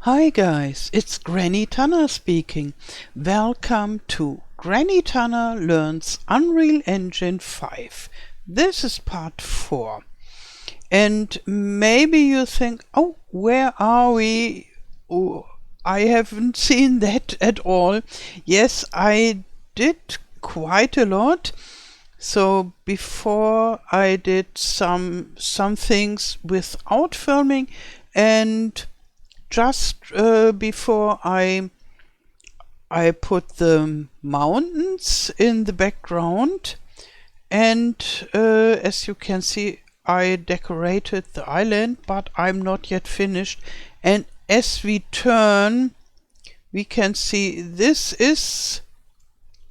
Hi guys, it's Granny Tana speaking. Welcome to Granny Tana Learns Unreal Engine 5. This is part 4. And maybe you think, oh, where are we? Oh, I haven't seen that at all. Yes, I did quite a lot. So before I did some things without filming, and just before I put the mountains in the background, and as you can see, I decorated the island, but I'm not yet finished. And as we turn, we can see this is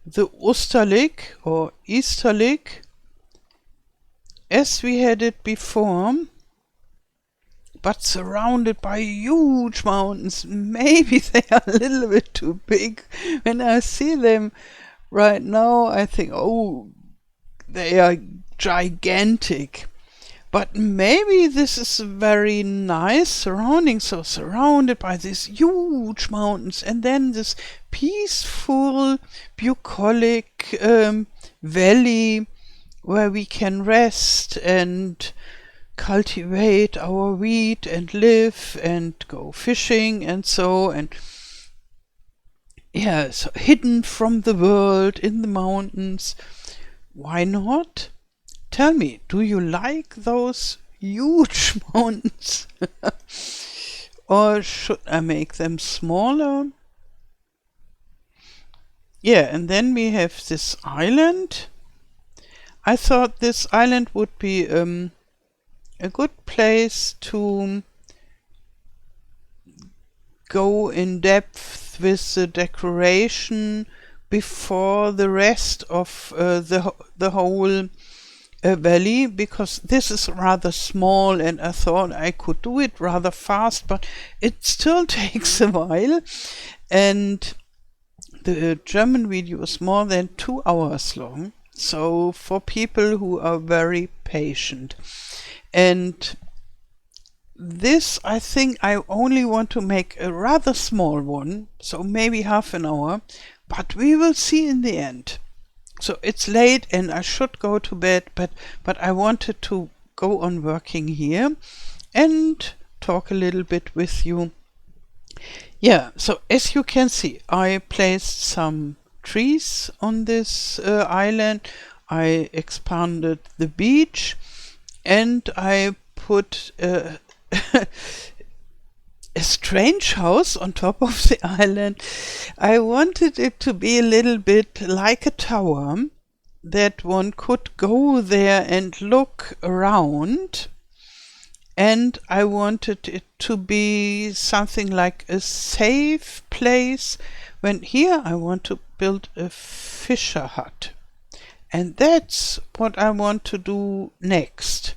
the Osterlik or Easterlik as we had it before, but surrounded by huge mountains. Maybe they are a little bit too big. When I see them right now, I think, oh, they are gigantic. But maybe this is a very nice surrounding, so surrounded by these huge mountains, and then this peaceful, bucolic valley where we can rest and cultivate our wheat and live and go fishing and so, and yeah, so hidden from the world in the mountains. Why not? Tell me, do you like those huge mountains? Or should I make them smaller? Yeah, and then we have this island. I thought this island would be a good place to go in depth with the decoration before the rest of the whole valley, because this is rather small and I thought I could do it rather fast, but it still takes a while, and the German video is more than 2 hours long, so for people who are very patient. And this, I think I only want to make a rather small one, so maybe half an hour, but we will see in the end. So it's late and I should go to bed, but I wanted to go on working here and talk a little bit with you. Yeah, so as you can see, I placed some trees on this island. I expanded the beach, and I put a strange house on top of the island. I wanted it to be a little bit like a tower, that one could go there and look around. And I wanted it to be something like a safe place. When here I want to build a fisher hut. And that's what I want to do next.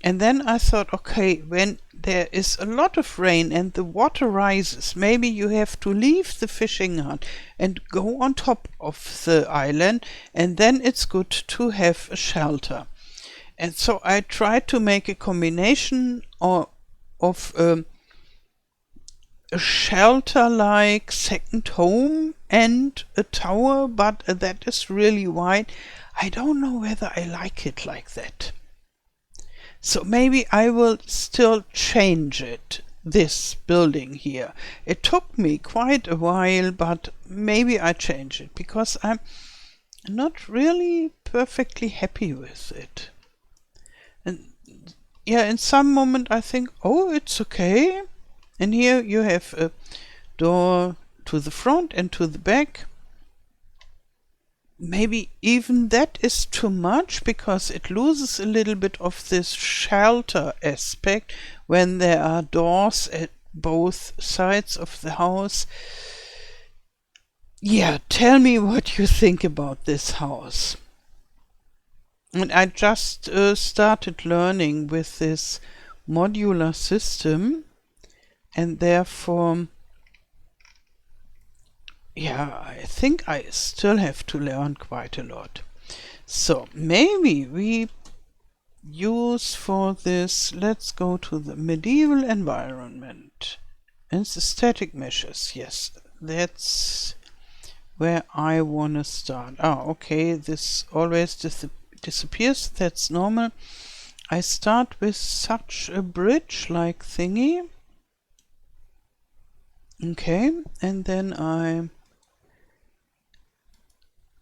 And then I thought, okay, when there is a lot of rain and the water rises, maybe you have to leave the fishing hut and go on top of the island, and then it's good to have a shelter. And so I tried to make a combination of a shelter-like second home and a tower, but that is really wide. I don't know whether I like it like that. So maybe I will still change it, this building here. It took me quite a while, but maybe I change it, because I'm not really perfectly happy with it. And yeah, in some moment I think, oh, it's okay. And here you have a door to the front and to the back. Maybe even that is too much, because it loses a little bit of this shelter aspect when there are doors at both sides of the house. Yeah, tell me what you think about this house. And I just started learning with this modular system, and therefore, yeah, I think I still have to learn quite a lot. So maybe we use for this, let's go to the medieval environment And the static meshes, yes, that's where I want to start. Okay, this always disappears, that's normal. I start with such a bridge-like thingy. Okay, and then I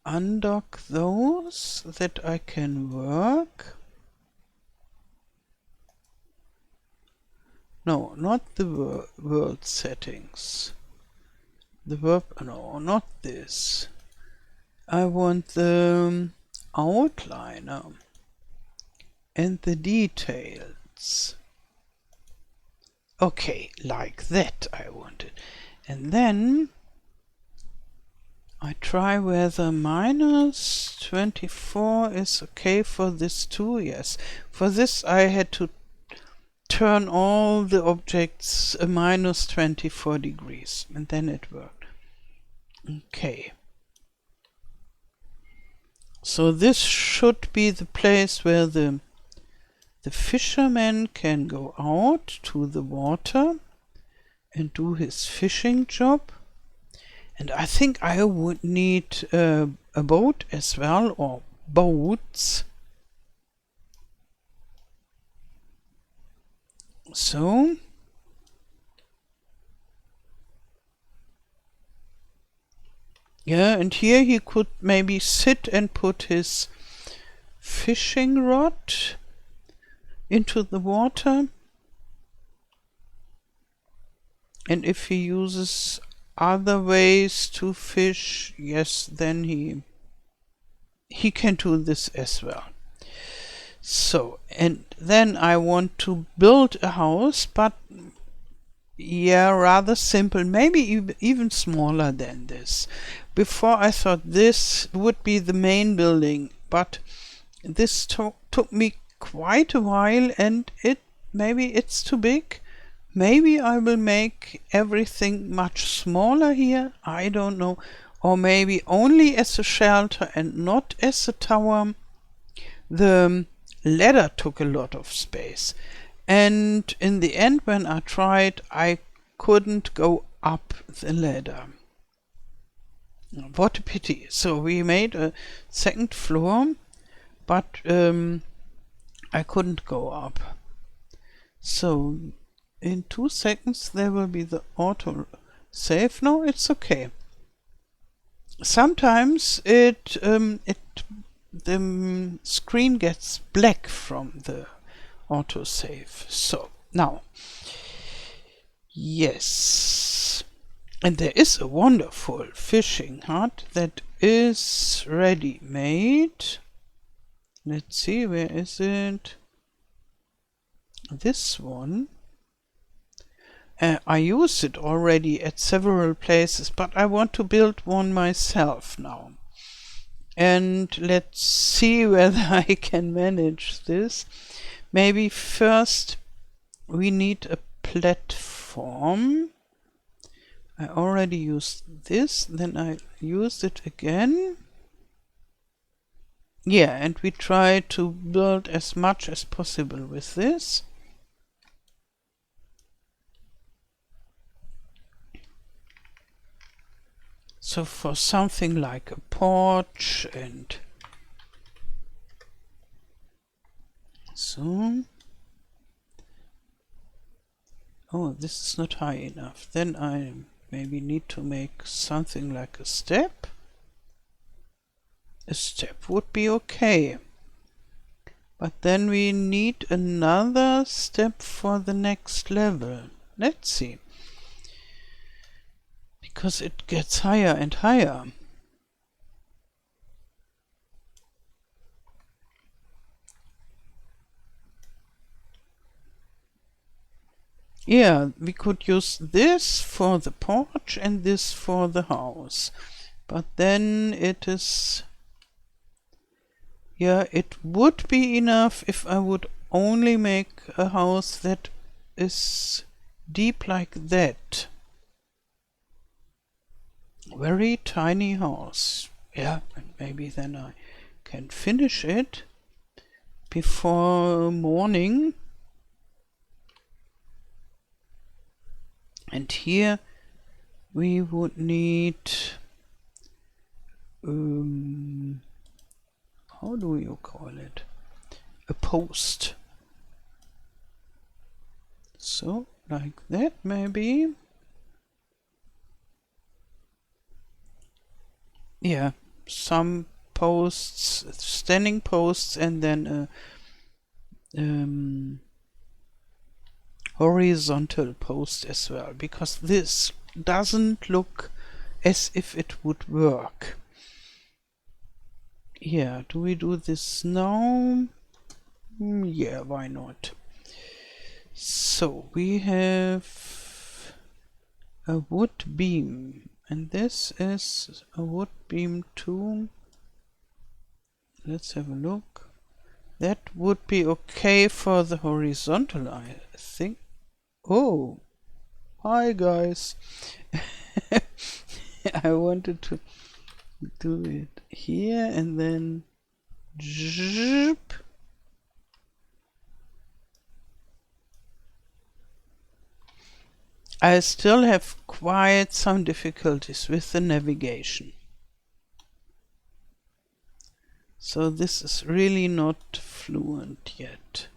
undock those that I can work. No, not the world settings. The verb, no, not this. I want the outliner and the details. Okay, like that I want it. And then I try whether minus 24 is okay for this too. Yes, for this I had to turn all the objects a minus 24 degrees, and then it worked. Okay. So this should be the place where the fisherman can go out to the water and do his fishing job. And I think I would need a boat as well, or boats. So yeah, and here he could maybe sit and put his fishing rod into the water. And if he uses other ways to fish, yes, then he can do this as well. So, and then I want to build a house, but yeah, rather simple, maybe even smaller than this. Before I thought this would be the main building, but this took me quite a while, and maybe it's too big. Maybe I will make everything much smaller here, I don't know. Or maybe only as a shelter and not as a tower. The ladder took a lot of space. And in the end, when I tried, I couldn't go up the ladder. What a pity. So we made a second floor, but I couldn't go up. So in 2 seconds there will be the auto save. No, it's okay. Sometimes the screen gets black from the autosave. So now, yes, and there is a wonderful fishing hut that is ready made. Let's see, where is it? This one. I used it already at several places, but I want to build one myself now. And let's see whether I can manage this. Maybe first we need a platform. I already used this, then I used it again. Yeah, and we try to build as much as possible with this. So for something like a porch, and so. Oh, this is not high enough. Then I maybe need to make something like a step. A step would be okay. But then we need another step for the next level. Let's see. Because it gets higher and higher. Yeah, we could use this for the porch and this for the house. But then it is... Yeah, it would be enough if I would only make a house that is deep like that. Very tiny house. Yeah, and maybe then I can finish it before morning. And here we would need, how do you call it? A post. So, like that maybe. Yeah, some posts, standing posts, and then a horizontal post as well, because this doesn't look as if it would work. Yeah, do we do this now? Yeah, why not? So we have a wood beam, and this is a wood beam too. Let's have a look. That would be okay for the horizontal, I think. Oh, hi guys. I wanted to do it here and then zip. I still have quite some difficulties with the navigation. So this is really not fluent yet.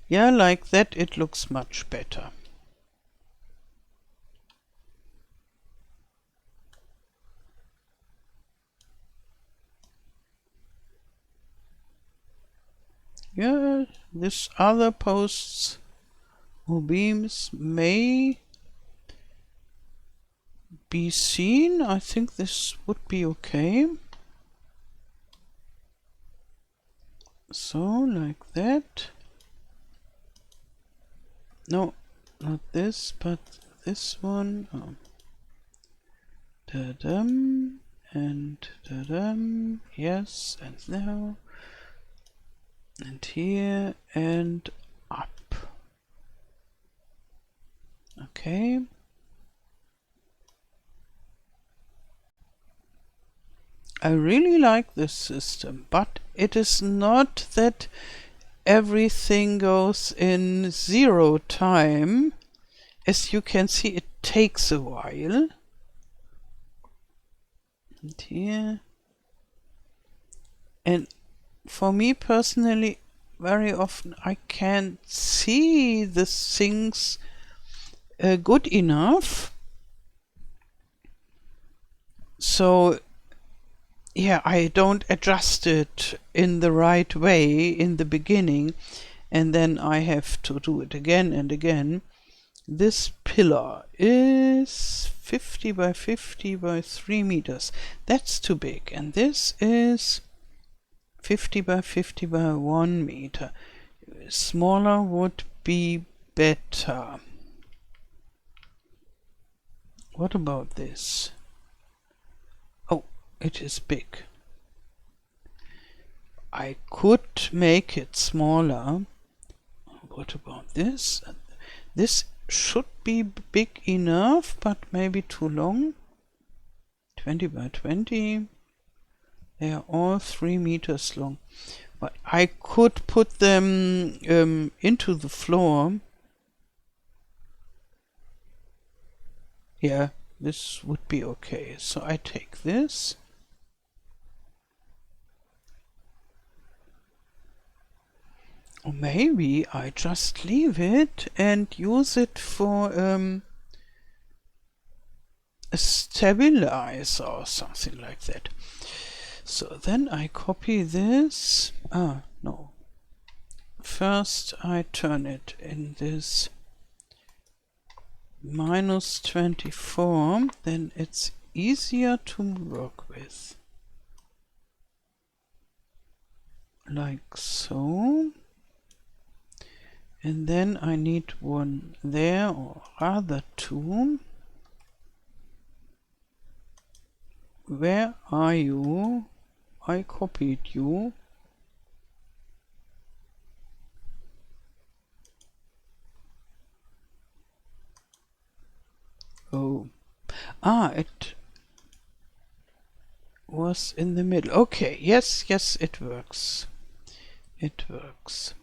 Yeah, like that it looks much better. Yeah, this other posts or beams may be seen. I think this would be okay. So, like that. No, not this, but this one. Oh. Da-dum, and da-dum. Yes, and now. And here, and up. Okay. I really like this system, but it is not that everything goes in 0 time. As you can see, it takes a while. And here. And for me personally, very often I can't see the things good enough. So yeah, I don't adjust it in the right way in the beginning, and then I have to do it again and again. This pillar is 50 by 50 by 3 meters. That's too big. And this is 50 by 50 by 1 meter. Smaller would be better. What about this? Oh, it is big. I could make it smaller. What about this? This should be big enough, but maybe too long. 20 by 20. They are all 3 meters long. But I could put them into the floor. Yeah, this would be okay. So I take this. Or maybe I just leave it and use it for a stabilizer or something like that. So then I copy this. Ah, no. First I turn it in this -24, then it's easier to work with. Like so. And then I need one there, or rather two. Where are you? I copied you. Oh. Ah, it was in the middle. Okay, yes, yes, it works. It works.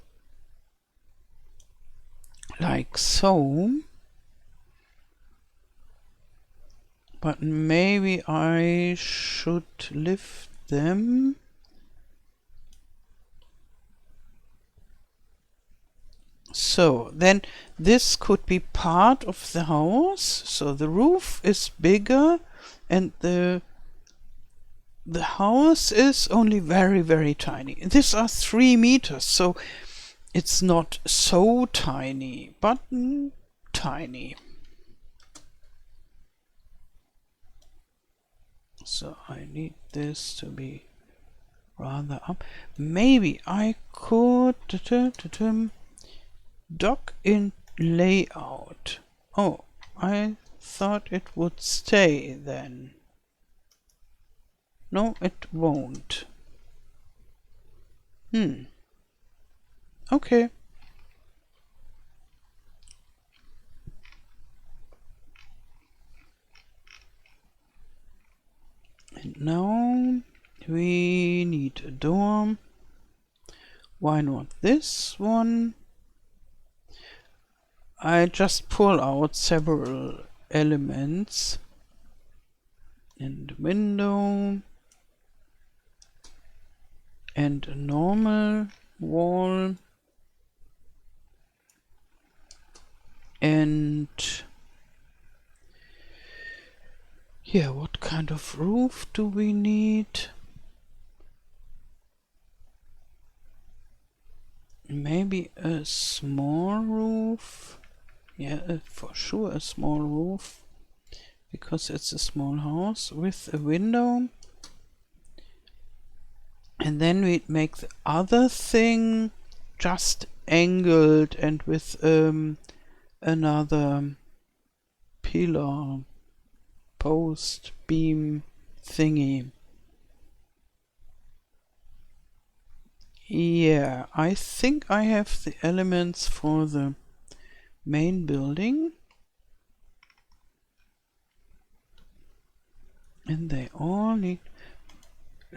like so. But maybe I should lift them. So then this could be part of the house. So the roof is bigger and the house is only very, very tiny. These are 3 meters, so it's not so tiny, but tiny. So I need this to be rather up. Maybe I could dock in layout. Oh, I thought it would stay then. No, it won't. Okay. And now we need a door. Why not this one? I just pull out several elements. And window. And a normal wall. And yeah, what kind of roof do we need? Maybe a small roof. Yeah, for sure a small roof, because it's a small house with a window. And then we make the other thing just angled and with another pillar, post, beam thingy. Yeah, I think I have the elements for the main building. And they all need...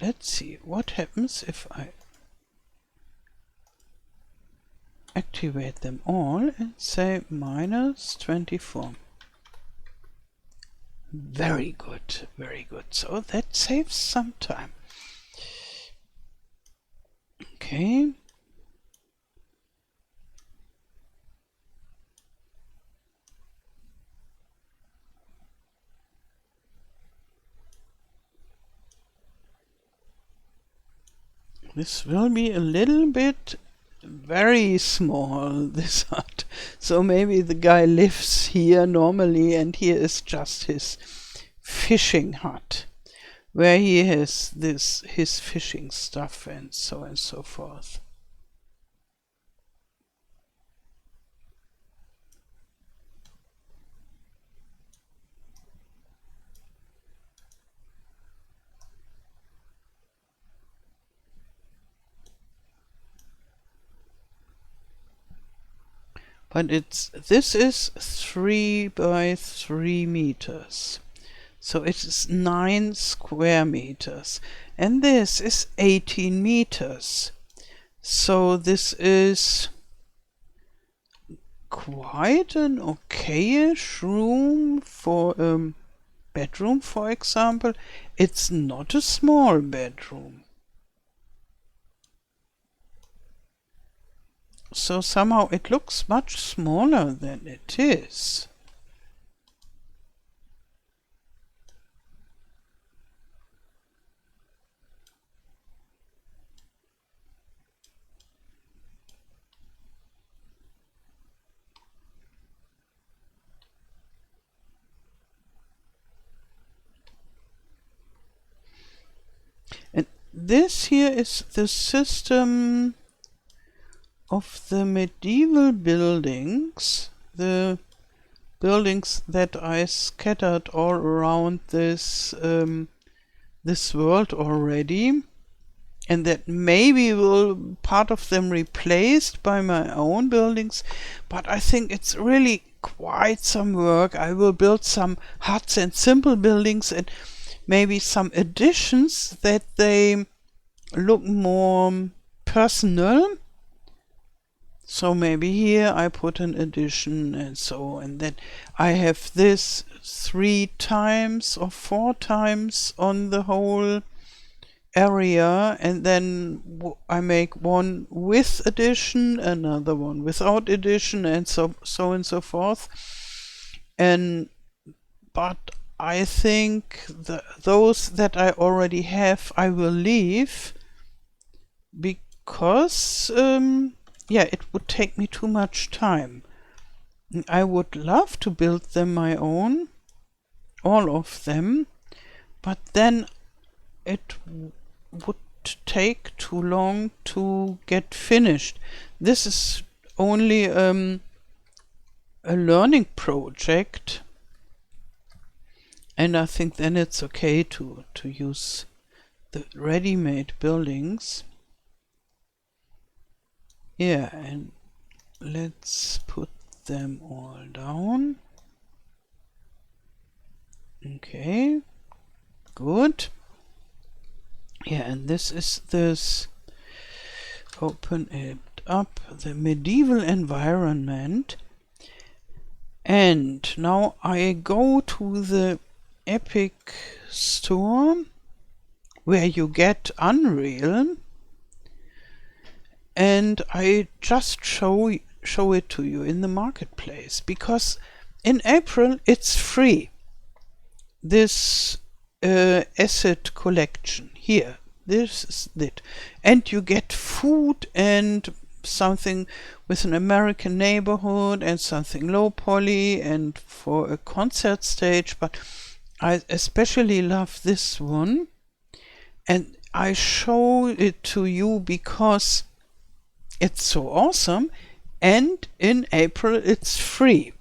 Let's see, what happens if I activate them all and say -24. Very good, very good. So that saves some time. Okay. This will be a little bit very small, this hut. So maybe the guy lives here normally and here is just his fishing hut, where he has his fishing stuff and so forth. But this is 3 by 3 meters. So it is 9 square meters. And this is 18 meters. So this is quite an okayish room for a bedroom, for example. It's not a small bedroom. So somehow it looks much smaller than it is. And this here is the system of the medieval buildings, the buildings that I scattered all around this this world already, and that maybe will part of them replaced by my own buildings, but I think it's really quite some work. I will build some huts and simple buildings and maybe some additions that they look more personal. So maybe here I put an addition and so, and then I have this 3 times or 4 times on the whole area, and then I make one with addition, another one without addition, and so and so forth. And but I think those that I already have I will leave, because yeah, it would take me too much time. I would love to build them my own, all of them, but then it would take too long to get finished. This is only a learning project, and I think then it's okay to use the ready-made buildings. Yeah, and let's put them all down. Okay, good. Yeah, and this is this, open it up, the medieval environment. And now I go to the Epic store where you get Unreal, and I just show it to you in the marketplace, because in April it's free. This asset collection here, this is it, and you get food and something with an American neighborhood and something low poly and for a concert stage, but I especially love this one, and I show it to you because it's so awesome, and in April it's free.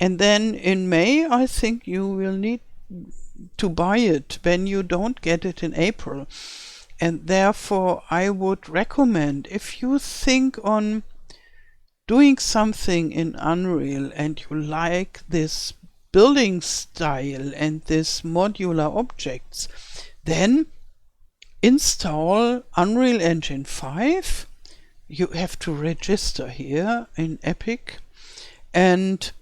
And then in May I think you will need to buy it when you don't get it in April. And therefore I would recommend, if you think on doing something in Unreal and you like this building style and this modular objects, then install Unreal Engine 5. You have to register here in Epic, and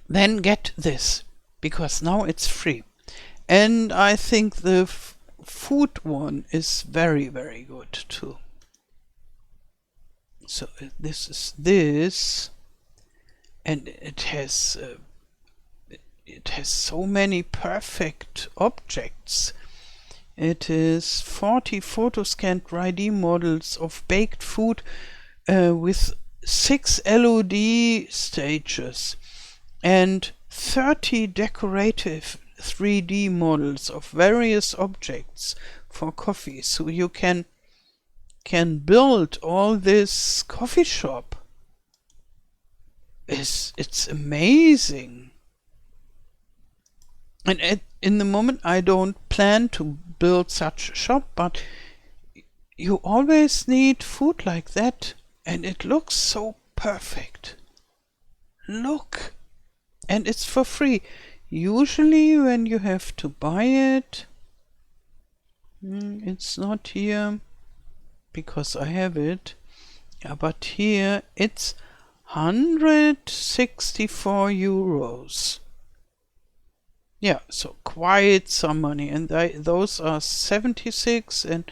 then get this, because now it's free. And I think the food one is very, very good too. So this is this, and it has so many perfect objects. It is 40 photoscanned 3D models of baked food with 6 LOD stages and 30 decorative 3D models of various objects for coffee. So you can build all this coffee shop. It's amazing. And in the moment I don't plan to build such a shop, but you always need food like that, and it looks so perfect. Look, and it's for free. Usually when you have to buy it, it's not here because I have it, yeah, but here it's 164 euros. Yeah, so quite some money, and those are 76, and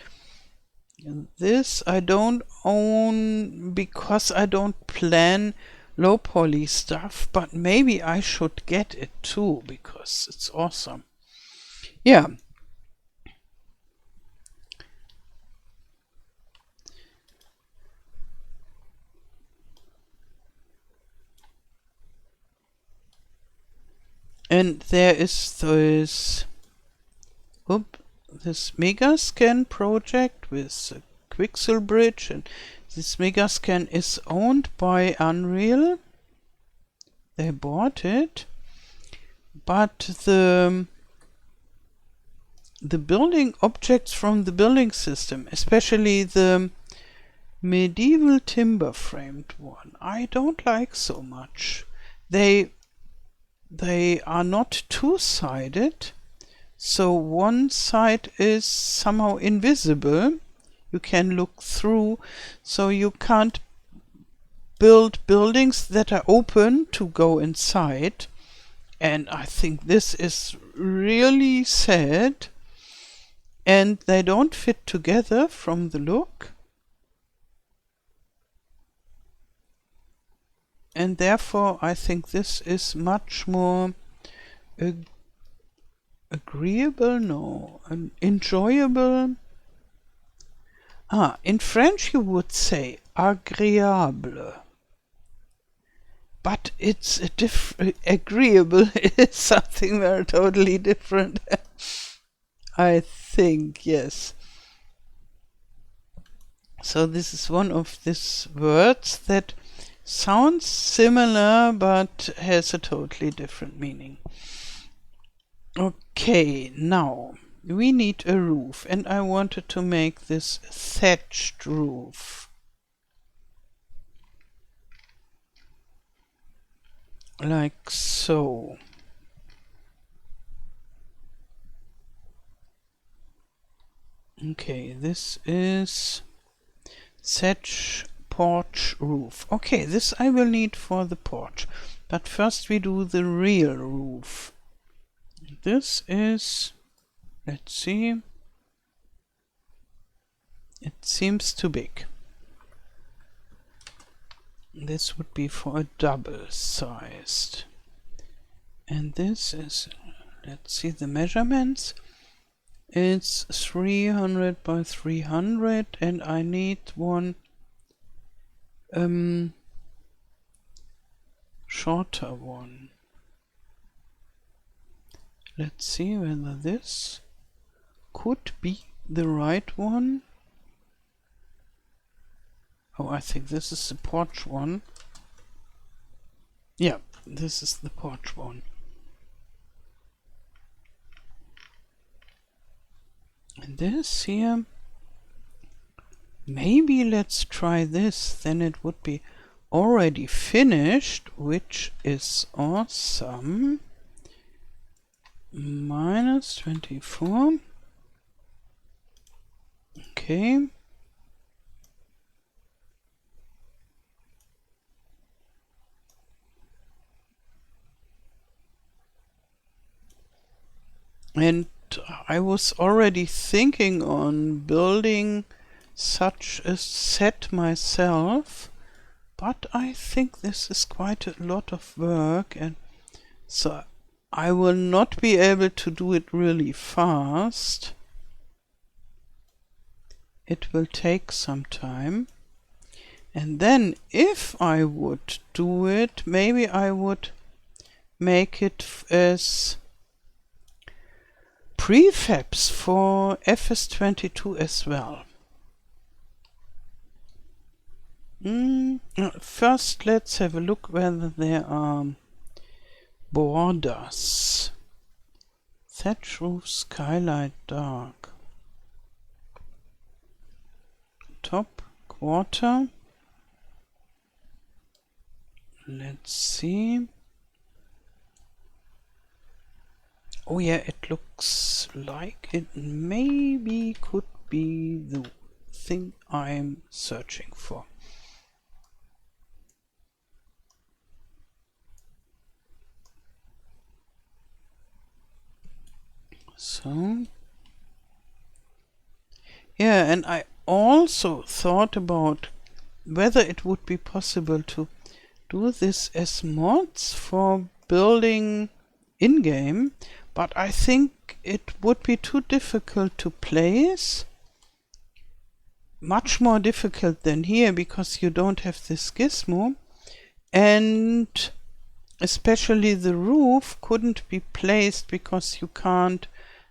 this I don't own because I don't plan low poly stuff, but maybe I should get it too because it's awesome. Yeah. And there is this Megascan project with a Quixel bridge, and this Megascan is owned by Unreal. They bought it, but the building objects from the building system, especially the medieval timber framed one, I don't like so much. They are not two-sided, so one side is somehow invisible. You can look through, so you can't build buildings that are open to go inside, and I think this is really sad, and they don't fit together from the look, and therefore I think this is much more agreeable, no, enjoyable. In French you would say agréable, but it's a agreeable is something very totally different. I think, yes. So this is one of these words that sounds similar but has a totally different meaning. Okay, now we need a roof, and I wanted to make this thatched roof. Like so. Okay, this is thatch porch roof. Okay, this I will need for the porch, but first we do the real roof. This is, let's see, it seems too big. This would be for a double-sized. And this is, let's see the measurements. It's 300 by 300, and I need one shorter one. Let's see whether this could be the right one. Oh, I think this is the porch one. Yeah, this is the porch one. And this here, maybe let's try this, then it would be already finished, which is awesome. -24. Okay. And I was already thinking on building such a set myself, but I think this is quite a lot of work, and so I will not be able to do it really fast. It will take some time. And then if I would do it, maybe I would make it as prefabs for FS22 as well. First let's have a look whether there are borders. Thatch roof, skylight dark. Top quarter. Let's see. Oh yeah, it looks like it maybe could be the thing I'm searching for. So, yeah, and I also thought about whether it would be possible to do this as mods for building in-game, but I think it would be too difficult to place. Much more difficult than here, because you don't have this gizmo, and especially the roof couldn't be placed because you can't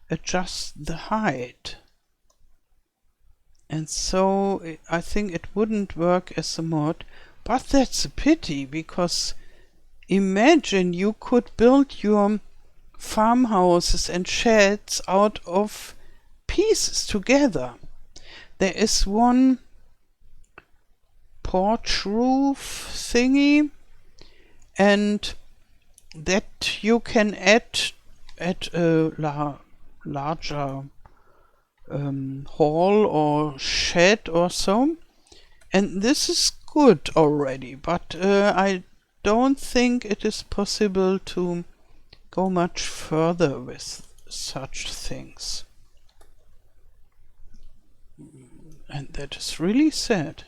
adjust the height. And so I think it wouldn't work as a mod, but that's a pity, because imagine you could build your farmhouses and sheds out of pieces together. There is one porch roof thingy, and that you can add at a larger hall or shed or so, and this is good already, but I don't think it is possible to go much further with such things. And that is really sad.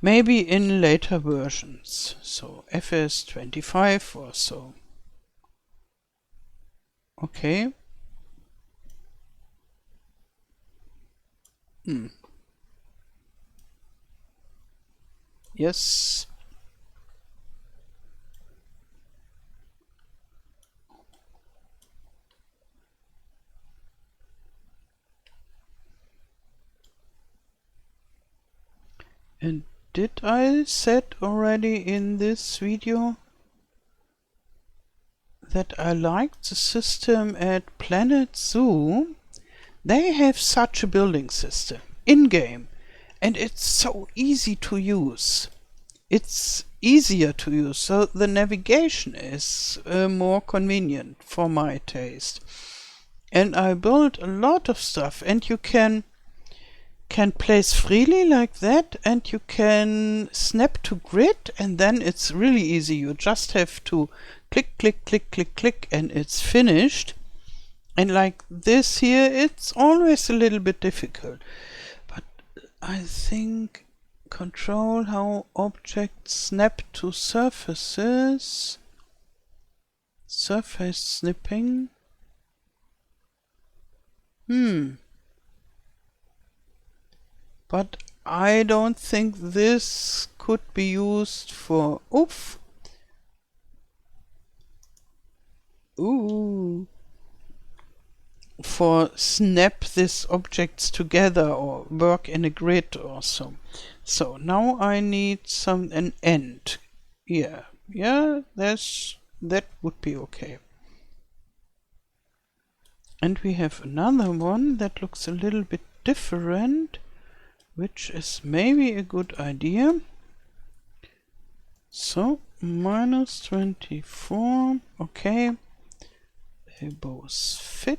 Maybe in later versions, so FS25 or so. Okay. Yes. And did I said already in this video that I liked the system at Planet Zoo? They have such a building system in-game, and it's so easy to use. It's easier to use, so the navigation is more convenient for my taste. And I built a lot of stuff, and you can place freely like that, and you can snap to grid, and then it's really easy. You just have to click, click, click, click, click, and it's finished. And like this here, it's always a little bit difficult. But I think control how objects snap to surfaces. Surface snipping. But I don't think this could be used for... Oof! Ooh! For snap these objects together or work in a grid or so. So now I need an end. Yeah, that would be okay. And we have another one that looks a little bit different, which is maybe a good idea. So -24, okay. They both fit.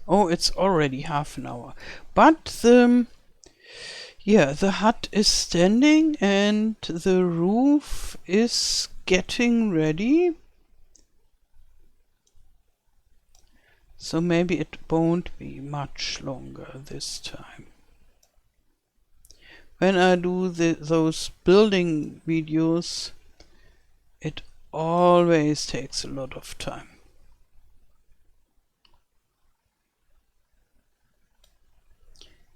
Oh, it's already half an hour. But the hut is standing and the roof is getting ready. So maybe it won't be much longer this time. When I do those building videos, it always takes a lot of time.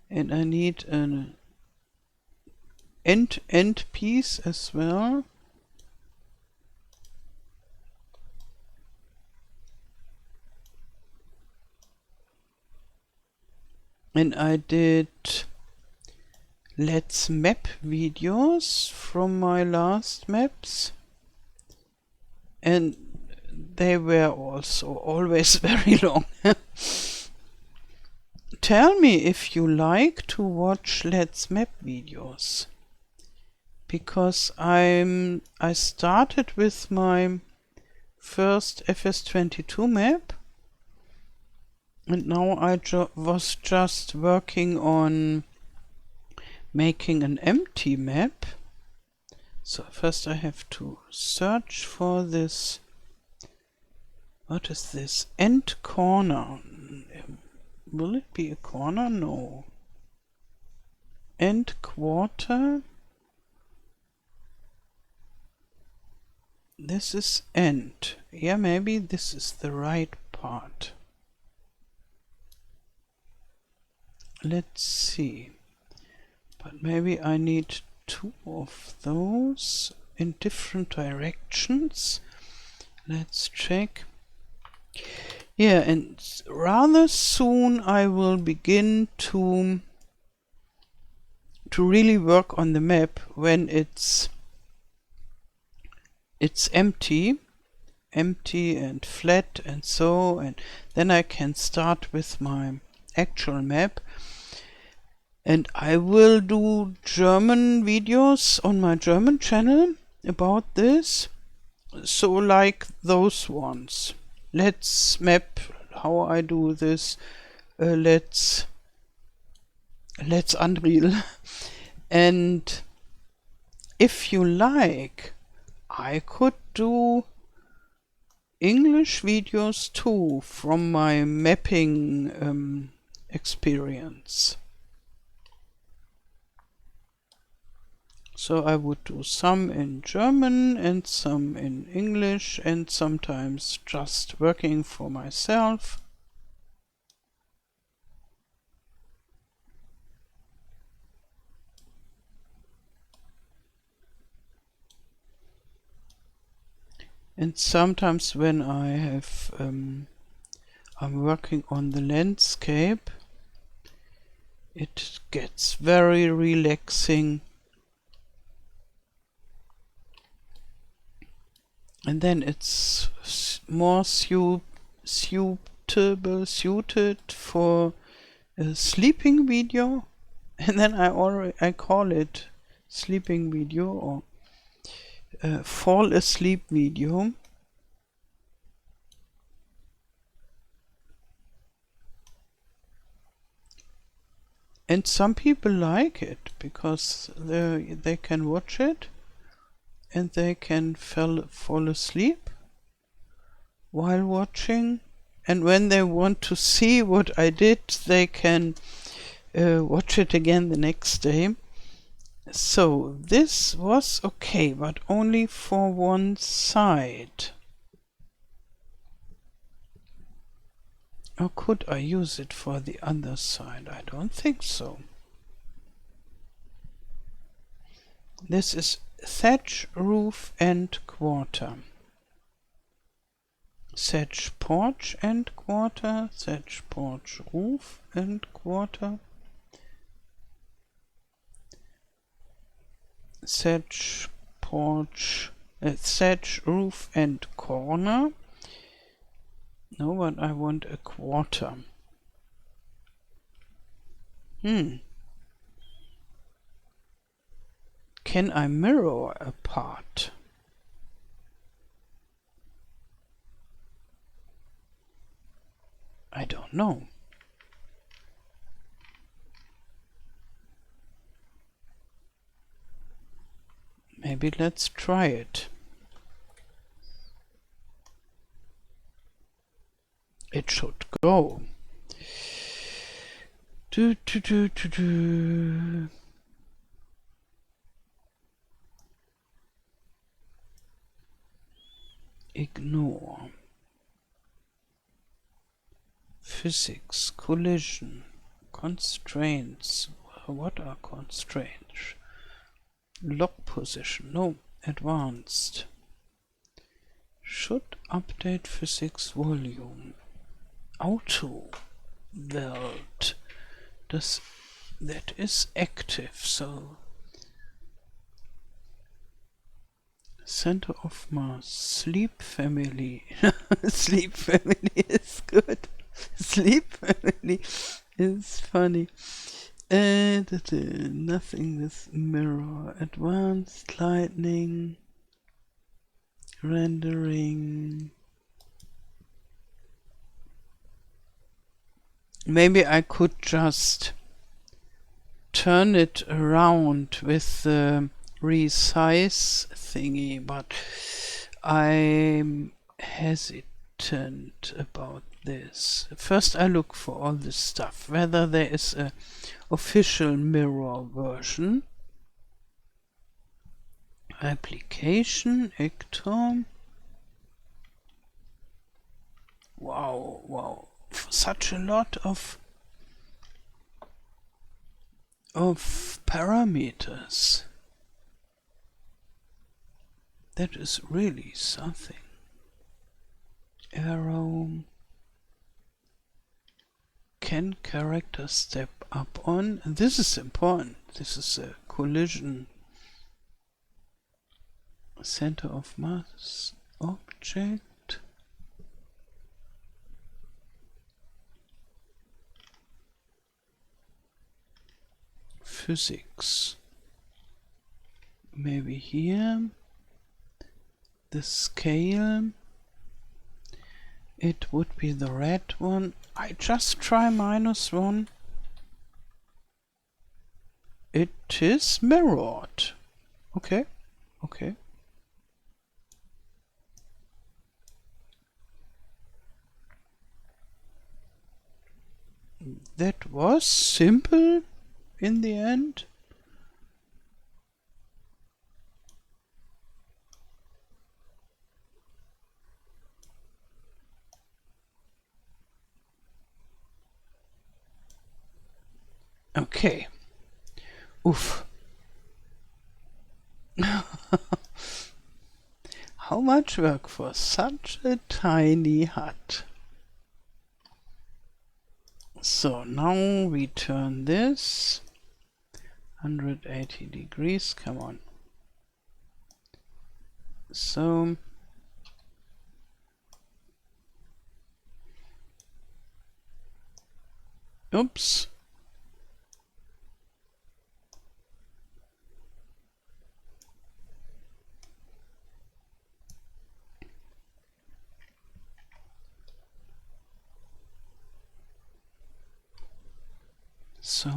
And I need an end piece as well. And I did Let's Map videos from my last maps. And they were also always very long. Tell me if you like to watch Let's Map videos. Because I started with my first FS22 map. And now I was just working on making an empty map. So first I have to search for this. What is this? End corner. Will it be a corner? No. End quarter. This is end. Yeah, maybe this is the right part. Let's see. But maybe I need two of those in different directions. Let's check. Yeah, and rather soon I will begin to really work on the map when it's empty and flat and so, and then I can start with my actual map. And I will do German videos on my German channel about this. So like those ones. Let's map how I do this. Let's Unreal. And if you like, I could do English videos too from my mapping experience. So I would do some in German and some in English, and sometimes just working for myself. And sometimes when I have I'm working on the landscape, it gets very relaxing. And then it's more suited for a sleeping video. And then I call it sleeping video or fall asleep video. And some people like it because they can watch it and they can fall asleep while watching. And when they want to see what I did, they can watch it again the next day. So this was okay, but only for one side. Or could I use it for the other side? I don't think so. This is thatch, roof and quarter. Thatch porch and quarter, thatch porch roof and quarter, thatch porch, thatch roof and corner. No, but I want a quarter. Can I mirror a part? I don't know. Maybe let's try it. It should go. Ignore. Physics, collision, constraints. What are constraints? Lock position. No, advanced. Should update physics volume. Auto world. That is active, so center of mass. Sleep family. Sleep family is good. Sleep family is funny. Nothing with mirror. Advanced lightning. Rendering. Maybe I could just turn it around with the resize thingy, but I'm hesitant about this. First I look for all this stuff, whether there is a official mirror version. Application, Ectom. Wow, such a lot of parameters. That is really something. Arrow. Can character step up on? And this is important. This is a collision. Center of mass object. Physics. Maybe here. the scale. It would be the red one. I just try -1. It is mirrored. Okay, okay. That was simple in the end. Okay. Oof. How much work for such a tiny hut. So now we turn this 180 degrees. Come on. So oops. So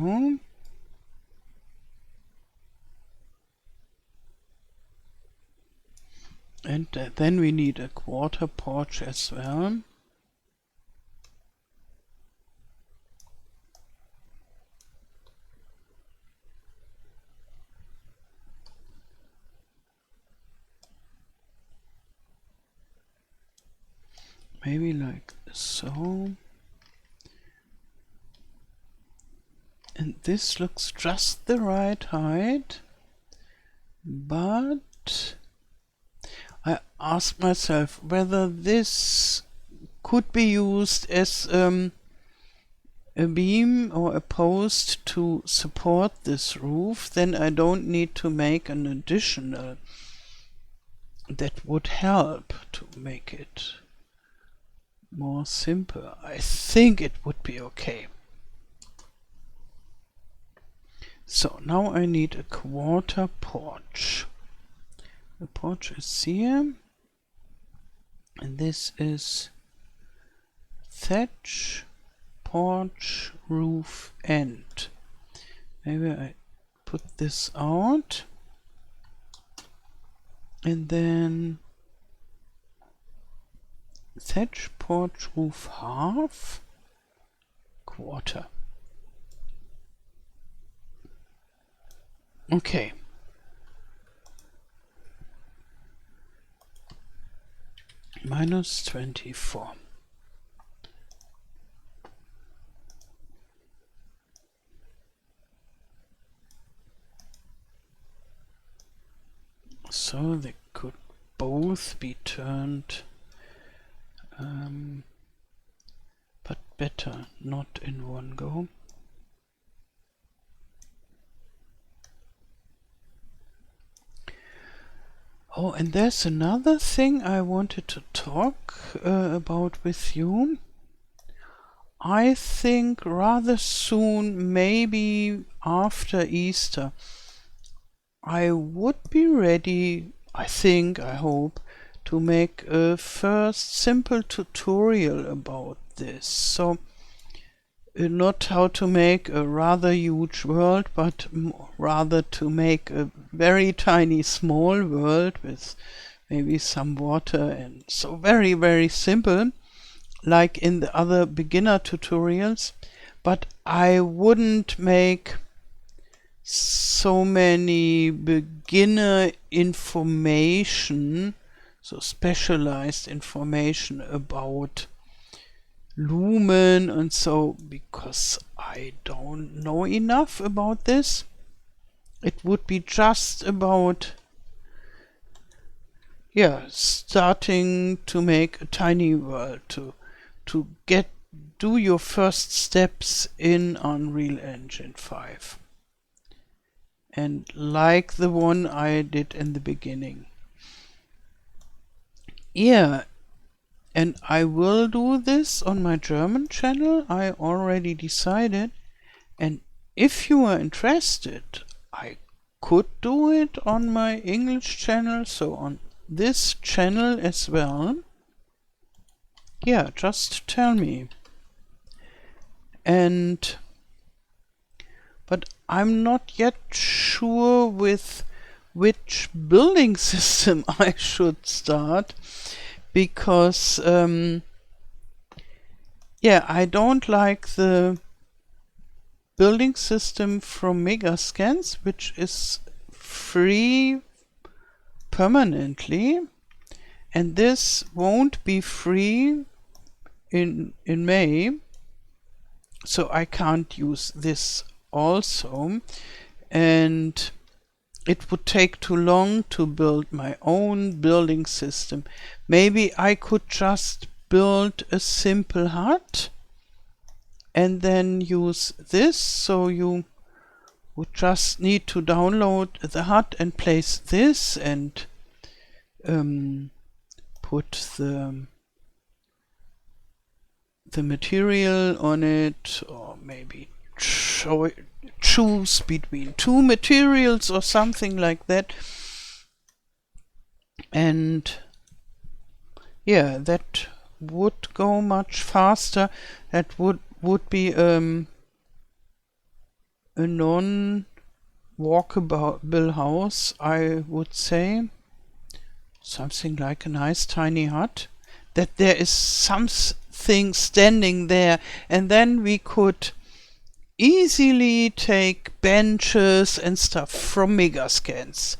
and then we need a quarter porch as well. Maybe like so. And this looks just the right height, but I asked myself whether this could be used as a beam or a post to support this roof. Then I don't need to make an additional. That would help to make it more simple. I think it would be okay. So now I need a quarter porch. The porch is here, and this is thatch, porch, roof, end. Maybe I put this out, and then thatch, porch, roof, half, quarter. Okay. -24. So they could both be turned, but better not in one go. Oh, and there's another thing I wanted to talk about with you. I think rather soon, maybe after Easter, I would be ready, I think, I hope, to make a first simple tutorial about this. So not how to make a rather huge world, but rather to make a very tiny small world with maybe some water, and so very, very simple, like in the other beginner tutorials. But I wouldn't make so many beginner information, so specialized information about lumen and so, because I don't know enough about this. It would be just about, yeah, starting to make a tiny world, to do your first steps in Unreal Engine 5. And like the one I did in the beginning. Yeah, and I will do this on my German channel, I already decided. And if you are interested, I could do it on my English channel, so on this channel as well? Yeah, just tell me. But I'm not yet sure with which building system I should start, because yeah, I don't like the building system from Megascans, which is free permanently, and this won't be free in May, so I can't use this also, and it would take too long to build my own building system. Maybe I could just build a simple hut and then use this, so you would just need to download the hut and place this and put the material on it, or maybe choose between two materials or something like that. And yeah, that would go much faster. That would be a non-walkable house, I would say. Something like a nice tiny hut, that there is something standing there, and then we could easily take benches and stuff from Megascans,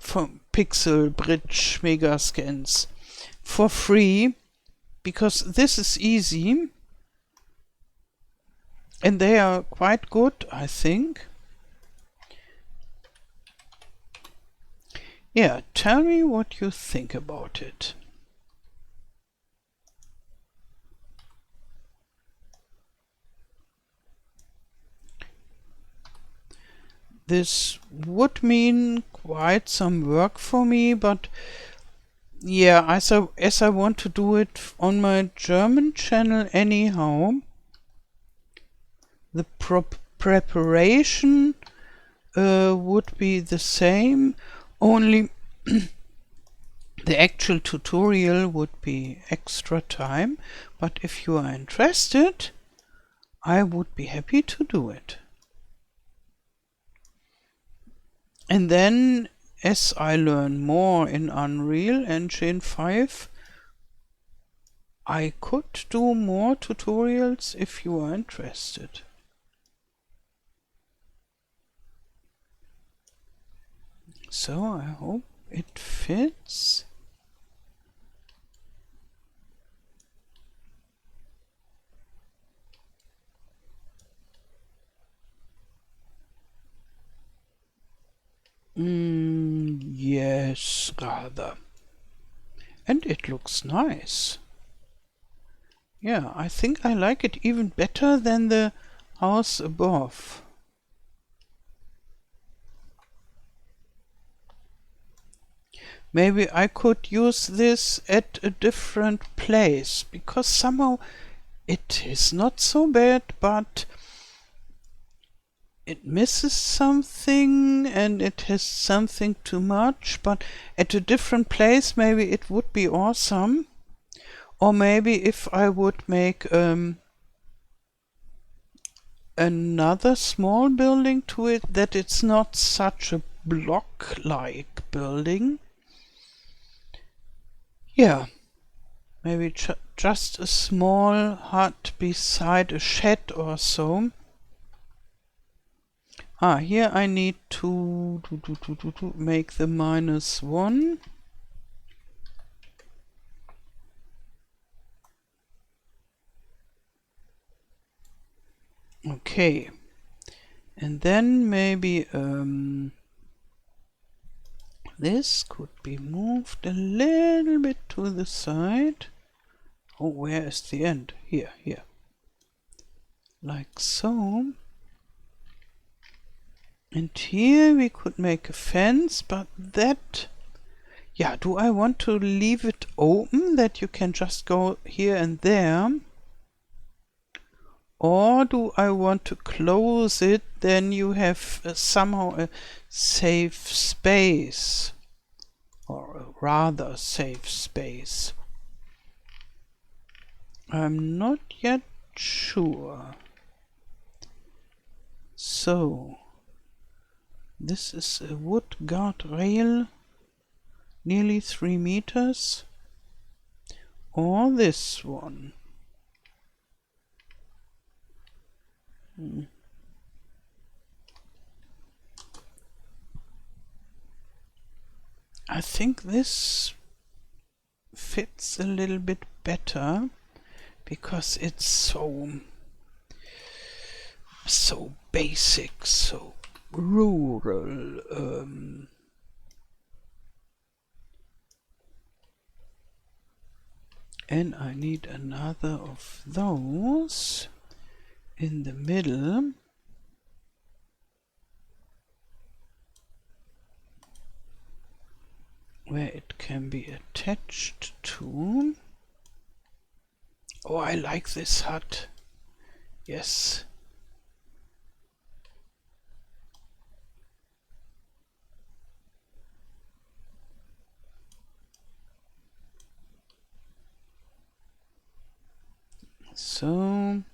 from Pixel Bridge Megascans, for free, because this is easy and they are quite good, I think. Yeah, tell me what you think about it. This would mean quite some work for me, but yeah, as I want to do it on my German channel anyhow, the preparation would be the same, only the actual tutorial would be extra time. But if you are interested, I would be happy to do it. And then, as I learn more in Unreal Engine 5, I could do more tutorials if you are interested. So I hope it fits. Yes, rather. And it looks nice. Yeah, I think I like it even better than the house above. Maybe I could use this at a different place, because somehow it is not so bad, but it misses something and it has something too much. But at a different place maybe it would be awesome. Or maybe if I would make another small building to it, that it's not such a block-like building. Yeah, maybe just a small hut beside a shed or so. Here I need to make the -1. Okay, and then maybe this could be moved a little bit to the side. Oh, where is the end? Here. Like so. And here we could make a fence, but that... Yeah, do I want to leave it open, that you can just go here and there? Or do I want to close it, then you have somehow a safe space? or a rather safe space. I'm not yet sure. So, this is a wood guardrail, nearly 3 meters, or this one. I think this fits a little bit better because it's so basic, so rural. And I need another of those in the middle. Where it can be attached to. Oh, I like this hut. Yes. So.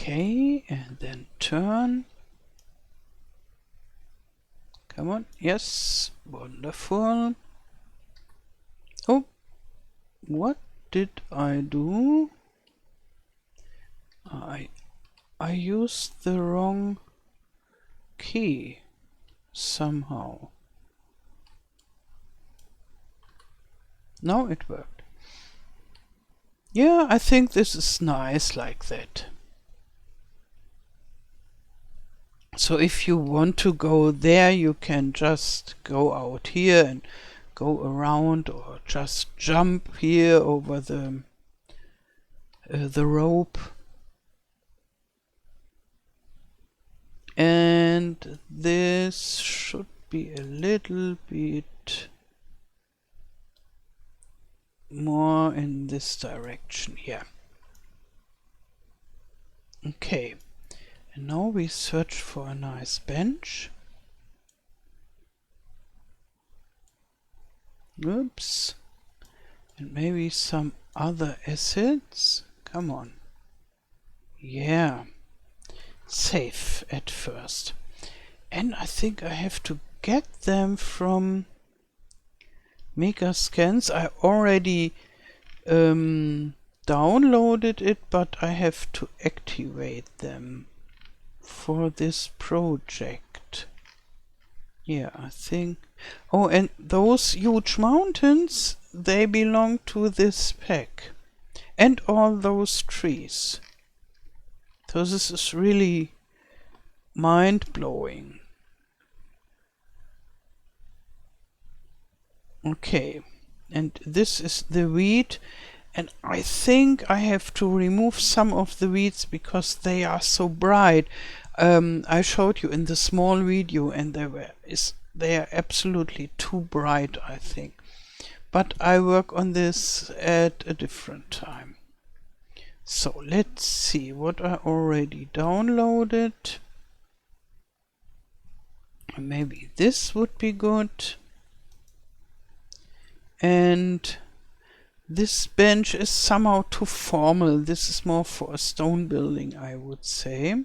Okay, and then turn. Come on, yes, wonderful. Oh, what did I do? I used the wrong key somehow. Now it worked. Yeah, I think this is nice like that. So if you want to go there, you can just go out here and go around, or just jump here over the rope. And this should be a little bit more in this direction here. Okay, and now we search for a nice bench. Oops. And maybe some other assets. Come on. Yeah. Safe at first. And I think I have to get them from Megascans. I already downloaded it, but I have to activate them for this project. Yeah, I think. Oh, and those huge mountains, they belong to this pack. And all those trees. So this is really mind-blowing. Okay, and this is the wheat, and I think I have to remove some of the weeds because they are so bright. I showed you in the small video, and they are absolutely too bright, I think. But I work on this at a different time. So let's see what I already downloaded. Maybe this would be good. And this bench is somehow too formal. This is more for a stone building, I would say.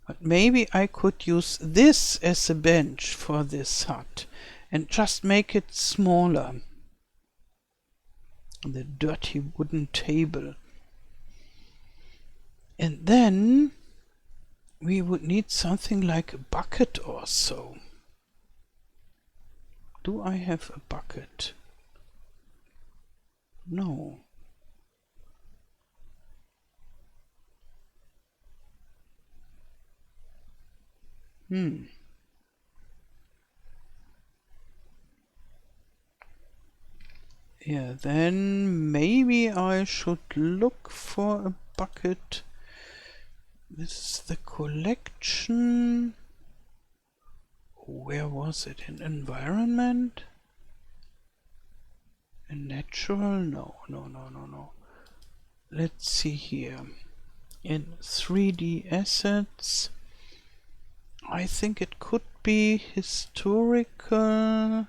But maybe I could use this as a bench for this hut and just make it smaller. The dirty wooden table. And then we would need something like a bucket or so. Do I have a bucket? No. Yeah, then maybe I should look for a bucket. This is the collection. Where was it? In environment? In natural? No. let's see here. In 3D assets, I think it could be historical.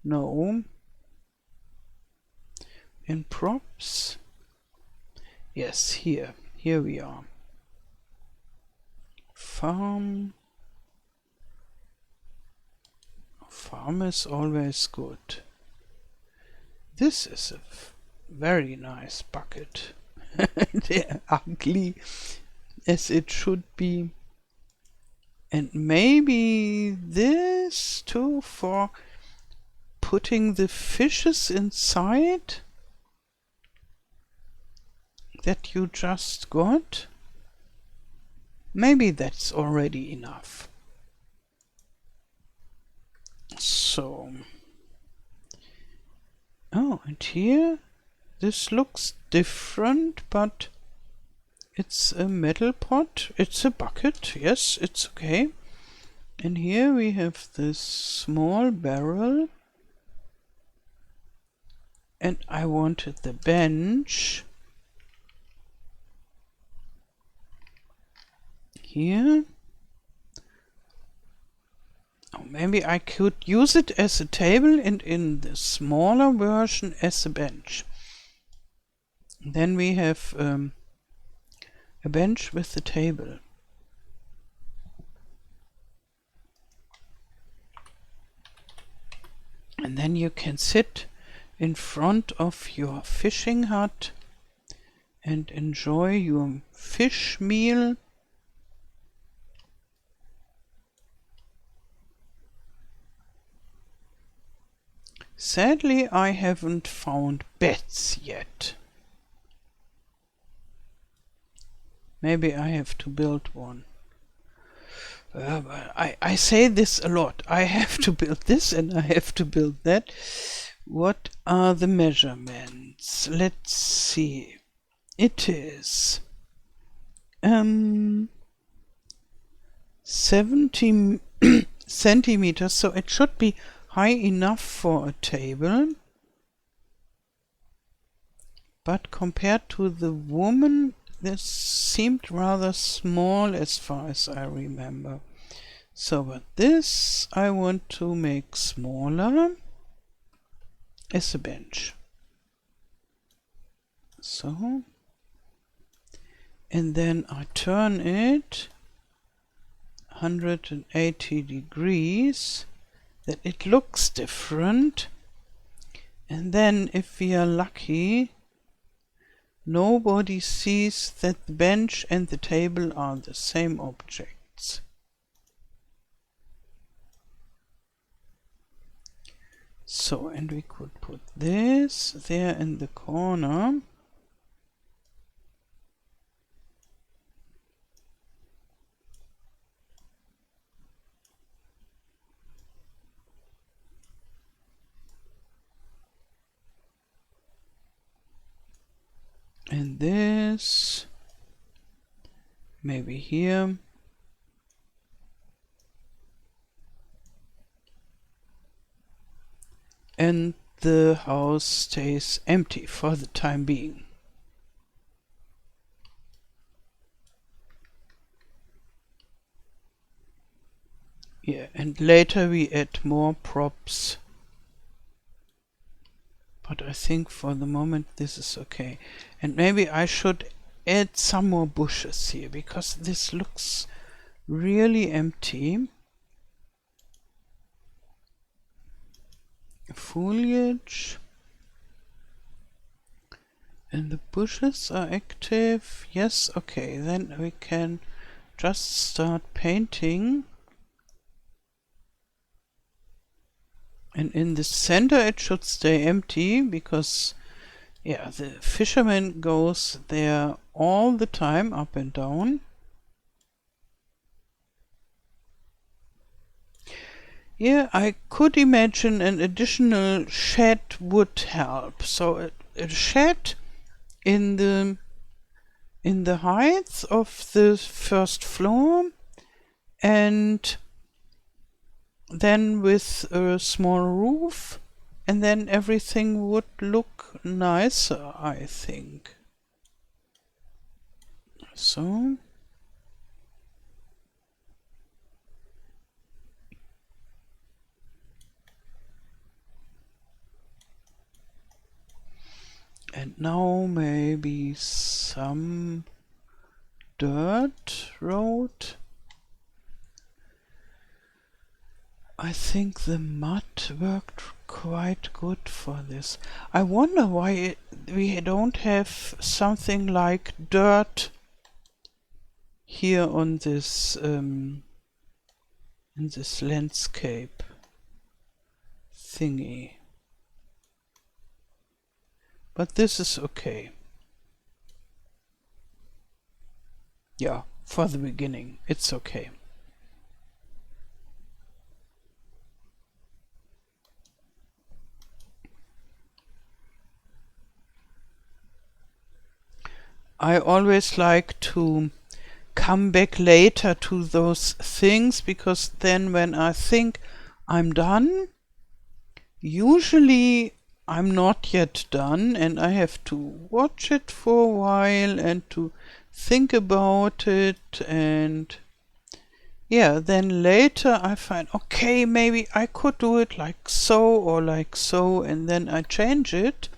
No. In props. Yes, here we are. Farm is always good. This is a very nice bucket. They're ugly as it should be. And maybe this too for putting the fishes inside that you just got. Maybe that's already enough. So, oh, and here this looks different, but it's a metal pot. It's a bucket. Yes, it's okay. And here we have this small barrel. And I wanted the bench. Here. Oh, maybe I could use it as a table and in the smaller version as a bench. Then we have a bench with a table. And then you can sit in front of your fishing hut and enjoy your fish meal. Sadly, I haven't found beds yet. Maybe I have to build one. I say this a lot. I have to build this and I have to build that. What are the measurements? Let's see. It is 70 centimeters, so it should be high enough for a table. But compared to the woman, this seemed rather small as far as I remember. So, but this I want to make smaller as a bench. So, and then I turn it 180 degrees, that it looks different. And then if we are lucky, nobody sees that the bench and the table are the same objects. So, and we could put this there in the corner. And this, maybe here. And the house stays empty for the time being. Yeah, and later we add more props. But I think for the moment this is okay. And maybe I should add some more bushes here, because this looks really empty. Foliage. And the bushes are active. Yes, okay, then we can just start painting. And in the center it should stay empty, because yeah, the fisherman goes there all the time, up and down. Yeah, I could imagine an additional shed would help. So a shed in the height of the first floor, and then with a small roof, and then everything would look nicer, I think. So. And now maybe some dirt road. I think the mud worked quite good for this. I wonder why we don't have something like dirt here on this in this landscape thingy. But this is okay. Yeah, for the beginning, it's okay. I always like to come back later to those things, because then when I think I'm done, usually I'm not yet done and I have to watch it for a while and to think about it, and yeah, then later I find, okay, maybe I could do it like so or like so, and then I change it,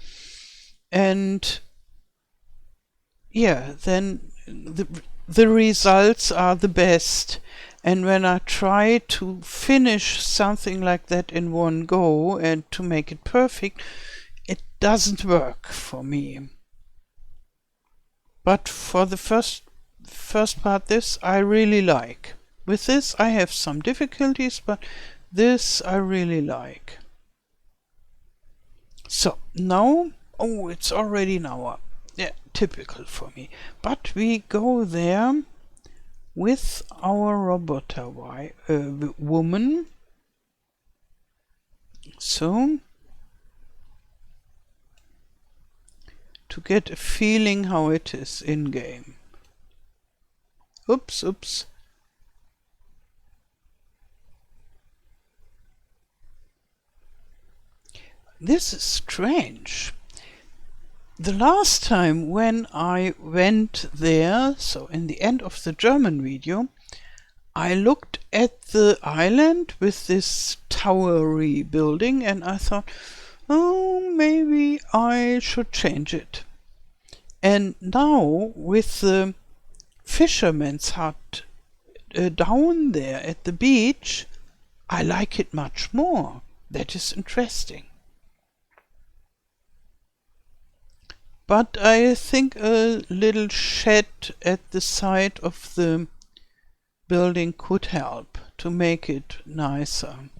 and yeah, then the results are the best. And when I try to finish something like that in one go and to make it perfect, it doesn't work for me. But for the first part, this I really like. With this I have some difficulties, but this I really like. So now, oh, it's already an hour. Yeah, typical for me. But we go there with our roboter woman. So, to get a feeling how it is in game. Oops, oops. This is strange. The last time when I went there, so in the end of the German video, I looked at the island with this towery building and I thought, oh, maybe I should change it. And now with the fisherman's hut down there at the beach, I like it much more. That is interesting. But I think a little shed at the side of the building could help to make it nicer.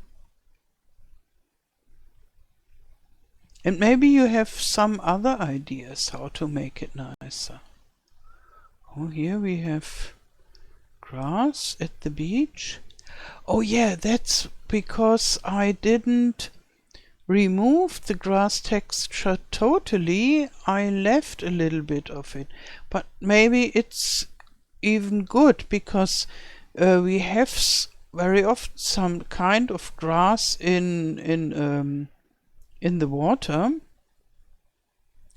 And maybe you have some other ideas how to make it nicer. Oh, here we have grass at the beach. Oh yeah, that's because I didn't remove the grass texture totally. I left a little bit of it. But maybe it's even good, because we have very often some kind of grass in the water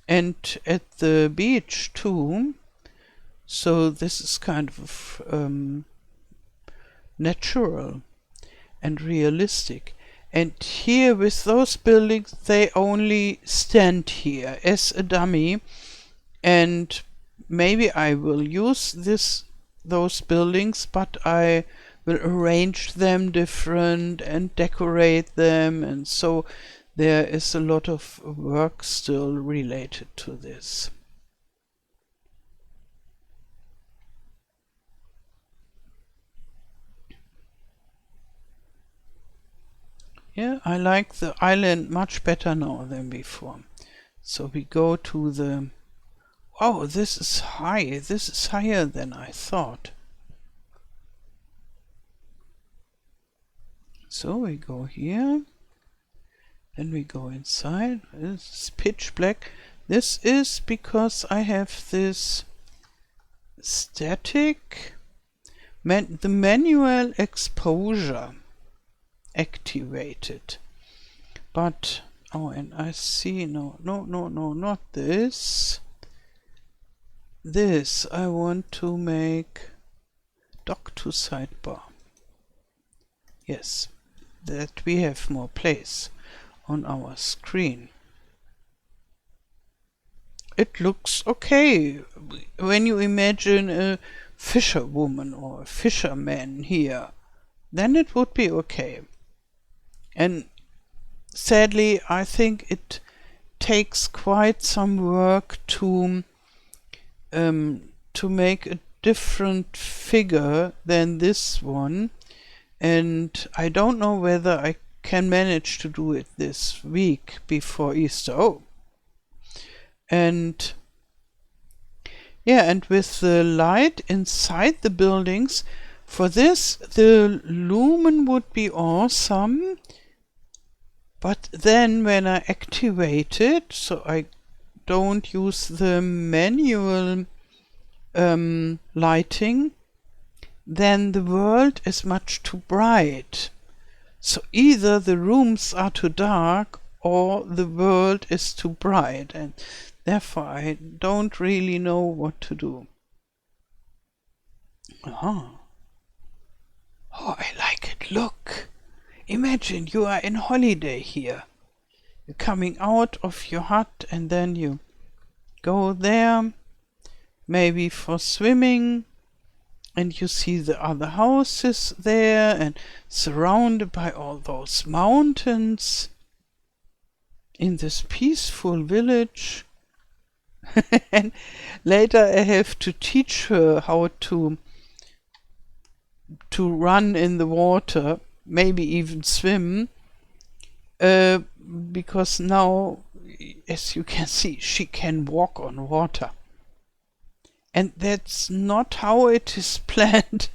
and at the beach too. So this is kind of natural and realistic. And here with those buildings, they only stand here as a dummy, and maybe I will use those buildings, but I will arrange them different and decorate them, and so there is a lot of work still related to this. Yeah, I like the island much better now than before. So we go to the... Oh, this is high. This is higher than I thought. So we go here. Then we go inside. It's pitch black. This is because I have this static, the manual exposure activated. But, oh, and I see, no, not this. this I want to make dock to sidebar. Yes, that we have more place on our screen. It looks okay when you imagine a fisherwoman or a fisherman here, then it would be okay. And sadly, I think it takes quite some work to make a different figure than this one, and I don't know whether I can manage to do it this week before Easter. Oh, and yeah, and with the light inside the buildings, for this the lumen would be awesome. But then when I activate it, so I don't use the manual lighting, then the world is much too bright. So either the rooms are too dark or the world is too bright, and therefore I don't really know what to do. Oh, I like it. Look. Imagine you are in holiday here. You're coming out of your hut and then you go there, maybe for swimming, and you see the other houses there and surrounded by all those mountains in this peaceful village. And later I have to teach her how to run in the water, maybe even swim, because now, as you can see, she can walk on water. And that's not how it is planned.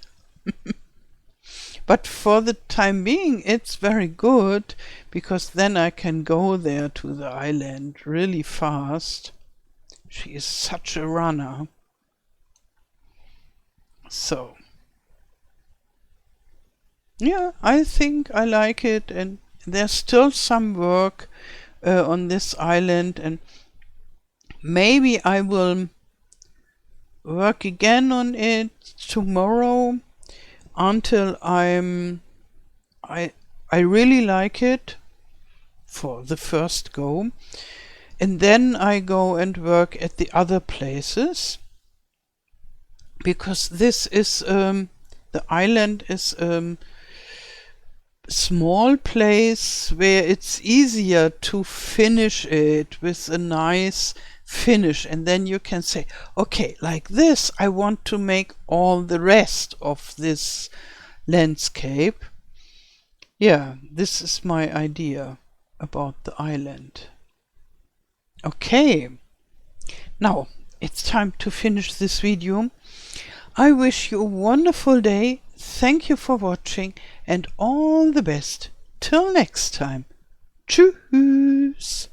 But for the time being, it's very good, because then I can go there to the island really fast. She is such a runner. So yeah, I think I like it, and there's still some work on this island, and maybe I will work again on it tomorrow until I really like it for the first go, and then I go and work at the other places, because this is the island is small place where it's easier to finish it with a nice finish, and then you can say, okay, like this I want to make all the rest of this landscape. Yeah, this is my idea about the island. Okay, now it's time to finish this video. I wish you a wonderful day. Thank you for watching and all the best. Till next time. Tschüss.